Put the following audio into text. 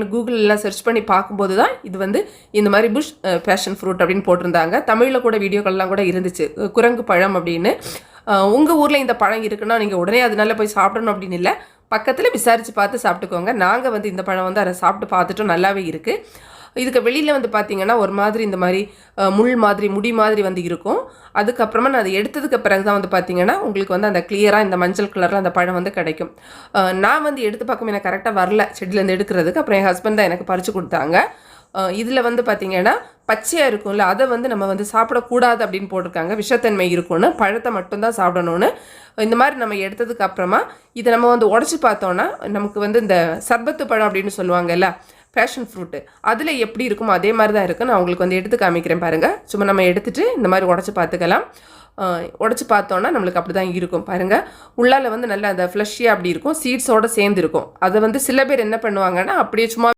கூகுளெலாம் search பண்ணி பார்க்கும்போது தான் இது வந்து இந்த மாதிரி புஷ் பேஷன் ஃப்ரூட் அப்படின்னு போட்டிருந்தாங்க. தமிழில் கூட வீடியோக்கள்லாம் கூட இருந்துச்சு, குரங்கு பழம் அப்படின்னு. உங்கள் ஊரில் இந்த பழம் இருக்குன்னா நீங்கள் உடனே அதனால போய் சாப்பிடணும் அப்படின்னு இல்லை, பக்கத்தில் விசாரித்து பார்த்து சாப்பிட்டுக்கோங்க. நாங்கள் வந்து இந்த பழம் வந்து அதை சாப்பிட்டு பார்த்துட்டோம், நல்லாவே இருக்குது. இதுக்கு வெளியில் வந்து பார்த்திங்கன்னா ஒரு மாதிரி இந்த மாதிரி முள் மாதிரி முடி மாதிரி வந்து இருக்கும். அதுக்கப்புறமா நான் அதை எடுத்ததுக்கு பிறகு தான் வந்து பார்த்திங்கன்னா உங்களுக்கு வந்து அந்த கிளியராக இந்த மஞ்சள் கலரில் அந்த பழம் வந்து கிடைக்கும். நான் வந்து எடுத்து பார்க்கும் எனக்கு கரெக்டாக வரல செடியிலேருந்து எடுக்கிறதுக்கு. அப்புறம் என் ஹஸ்பண்ட் தான் எனக்கு பறித்து கொடுத்தாங்க. இதில் வந்து பார்த்திங்கன்னா பச்சையாக இருக்கும்ல, அதை வந்து நம்ம வந்து சாப்பிடக்கூடாது அப்படின்னு போட்டிருக்காங்க, விஷத்தன்மை இருக்கும்னு, பழத்தை மட்டும்தான் சாப்பிடணும்னு. இந்த மாதிரி நம்ம எடுத்ததுக்கு அப்புறமா இதை நம்ம வந்து உடச்சி பார்த்தோன்னா நமக்கு வந்து இந்த சர்பத்து பழம் அப்படின்னு சொல்லுவாங்கல்ல, பேஷன் ஃப்ரூட்டு, அதில் எப்படி இருக்குமோ அதே மாதிரி தான் இருக்குது. நான் உங்களுக்கு வந்து எடுத்து காமிக்கிறேன் பாருங்கள். சும்மா நம்ம எடுத்துகிட்டு இந்த மாதிரி உடச்சி பார்த்துக்கலாம். உடச்சி பார்த்தோன்னா நம்மளுக்கு அப்படி தான் இருக்கும் பாருங்கள். உள்ளால் வந்து நல்லா அந்த ஃப்ளஷியாக அப்படி இருக்கும், சீட்ஸோடு சேர்ந்து இருக்கும். அதை வந்து சில பேர் என்ன பண்ணுவாங்கன்னா அப்படியே சும்மா